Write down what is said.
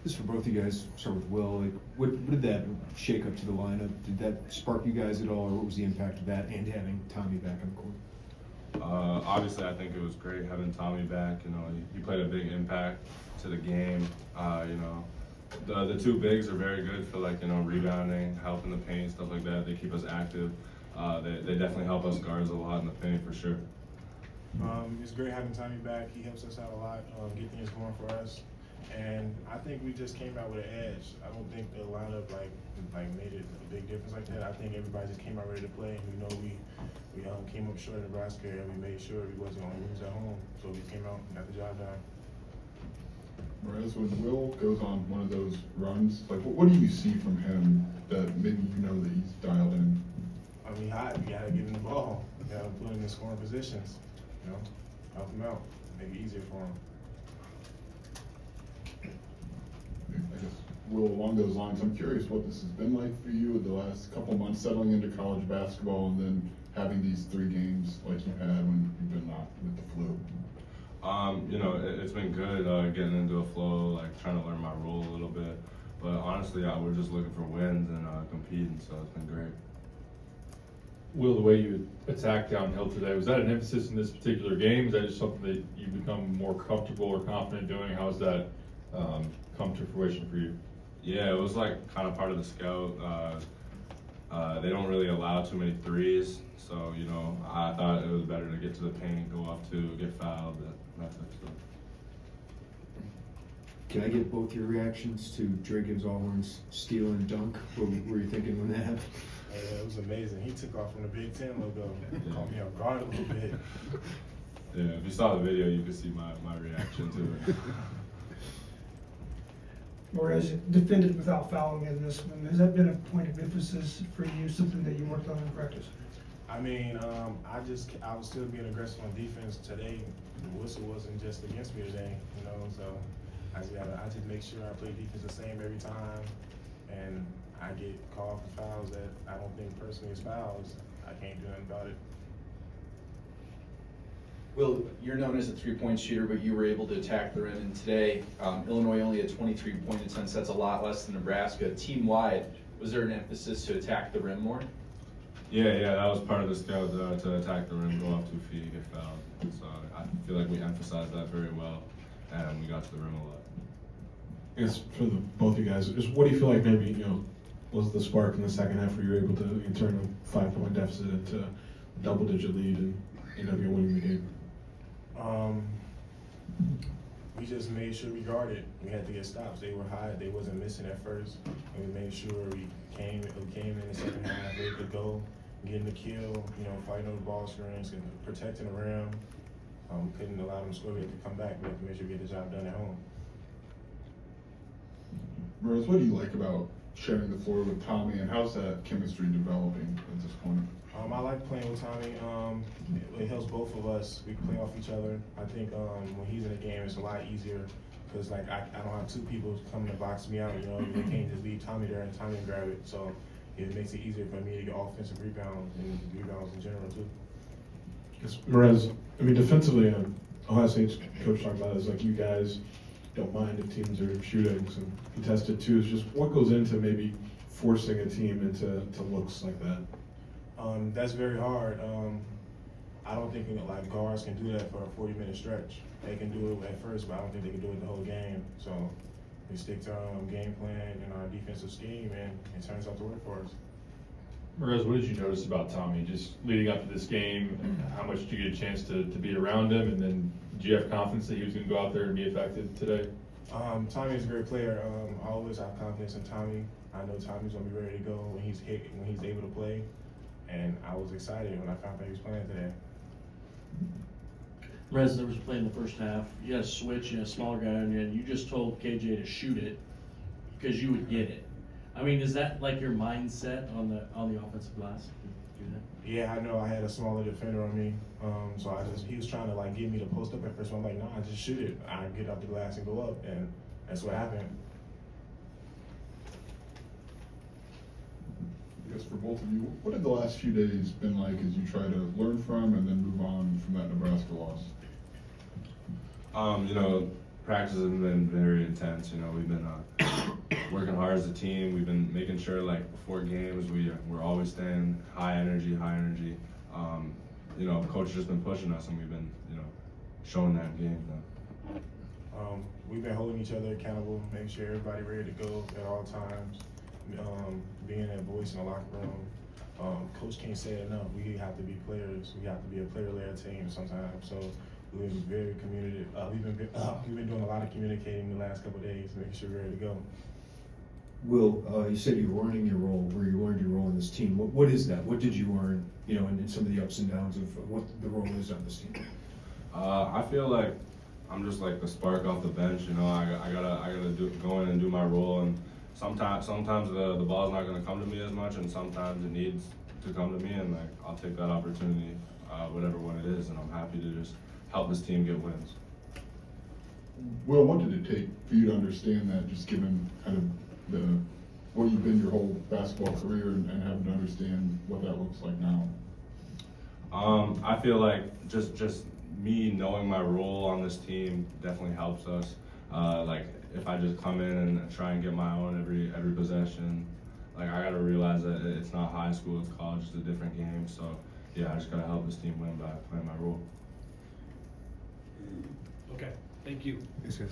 This is for both you guys. Start with Will. Like, what did that shake up to the lineup? Did that spark you guys at all, or what was the impact of that and having Tommy back on the court? Obviously, I think it was great having Tommy back. You know, he played a big impact to the game. You know, the two bigs are very good for rebounding, helping the paint, stuff like that. They keep us active. They definitely help us guards a lot in the paint for sure. It's great having Tommy back. He helps us out a lot, get things going for us. And I think we just came out with an edge. I don't think the lineup like made it a big difference like that. I think everybody just came out ready to play. And we know we came up short in Nebraska, and we made sure we wasn't going to lose at home. So we came out and got the job done. Morez, when Will goes on one of those runs, like what do you see from him that maybe you know that he's dialed in? I mean, hot. You got to give him the ball. You got to put him in scoring positions. You know, help him out, make it easier for him. I guess, Will, along those lines, I'm curious what this has been like for you the last couple months settling into college basketball and then having these 3 games like you had when you've been not with the flu. You know, it's been good getting into a flow, like trying to learn my role a little bit. But honestly, we're just looking for wins and competing, so it's been great. Will, the way you attacked downhill today, was that an emphasis in this particular game? Is that just something that you've become more comfortable or confident doing? How's that come to fruition for you? Yeah, it was like kind of part of the scout. They don't really allow too many threes, so you know, I thought it was better to get to the paint, go up to, get fouled, that type of stuff. Can I get both your reactions to Dre Gibbs Auburn's steal and dunk? What were you thinking when that happened? Yeah, it was amazing. He took off from the Big Ten logo. Caught me off guard a little bit. Yeah, if you saw the video, you could see my reaction to it. Morez defended without fouling in this one. Has that been a point of emphasis for you, something that you worked on in practice? I mean, I was still being aggressive on defense today. The whistle wasn't just against me today, you know. So I just make sure I play defense the same every time, and I get called for fouls that I don't think personally is fouls. I can't do nothing about it. Will, you're known as a three-point shooter, but you were able to attack the rim. And today, Illinois only had 23 point attempts. That's a lot less than Nebraska. Team-wide, was there an emphasis to attack the rim more? Yeah, that was part of the scout to attack the rim, go up 2 feet, get fouled. So I feel like we emphasized that very well, and we got to the rim a lot. I guess for both of you guys, just what do you feel like maybe, was the spark in the second half where you were able to turn a 5-point deficit into a double-digit lead and end up winning the game? We just made sure we guarded. We had to get stops. They were high. They wasn't missing at first, and we made sure we came in the second half ready to go, getting the kill. Fighting over ball screens and protecting the rim. We couldn't allow them to score. We had to come back. We had to make sure we get the job done at home. Morez, what do you like about sharing the floor with Tommy, and how's that chemistry developing at this point? I like playing with Tommy. It helps both of us. We play off each other. I think when he's in the game, it's a lot easier because I don't have 2 people coming to box me out. They can't just leave Tommy there and Tommy grab it. So it makes it easier for me to get offensive rebounds and rebounds in general too. Because Morez, defensively, Ohio State's coach talked about it, is like you guys don't mind if teams are shooting some contested twos. Just what goes into maybe forcing a team into looks like that? That's very hard. I don't think guards can do that for a 40-minute stretch. They can do it at first, but I don't think they can do it the whole game. So we stick to our game plan and our defensive scheme, and it turns out to work for us. Morez, what did you notice about Tommy just leading up to this game? How much did you get a chance to be around him? And then do you have confidence that he was going to go out there and be effective today? Tommy is a great player. I always have confidence in Tommy. I know Tommy's going to be ready to go when he's able to play. And I was excited when I found out he was playing today. Morez, there was a play in the first half. You had a switch and a smaller guy on you, and you just told KJ to shoot it because you would get it. Is that like your mindset on the offensive glass? Do that? Yeah, I know I had a smaller defender on me, so he was trying to get me to post up at first. I'm like, nah, just shoot it. I get off the glass and go up, and that's what happened. I guess for both of you, what have the last few days been like as you try to learn from and then move on from that Nebraska loss? practices have been very intense. You know, we've been working hard as a team. We've been making sure, like, before games, we're always staying high energy. You know, coach has just been pushing us, and we've been, you know, showing that in games now. We've been holding each other accountable, making sure everybody ready to go at all times. Being that voice in the locker room. Coach can't say it enough. We have to be players. We have to be a player-led team sometimes. So we've been very communicative. We've been doing a lot of communicating the last couple of days, making sure we're ready to go. Will, you said you're learning your role, where you learned your role in this team. What is that? What did you learn, you know, in some of the ups and downs of what the role is on this team? I feel like I'm just like the spark off the bench. You know, I gotta go in and do my role, and sometimes the ball's not gonna come to me as much, and sometimes it needs to come to me, and like I'll take that opportunity, whatever one it is, and I'm happy to just help this team get wins. Will, what did it take for you to understand that, just given kind of what you've been your whole basketball career and having to understand what that looks like now? I feel like just me knowing my role on this team definitely helps us. Like if I just come in and try and get my own every possession, like I gotta realize that it's not high school, it's college, it's a different game. So yeah, I just gotta help this team win by playing my role. Okay, thank you. Thanks, guys.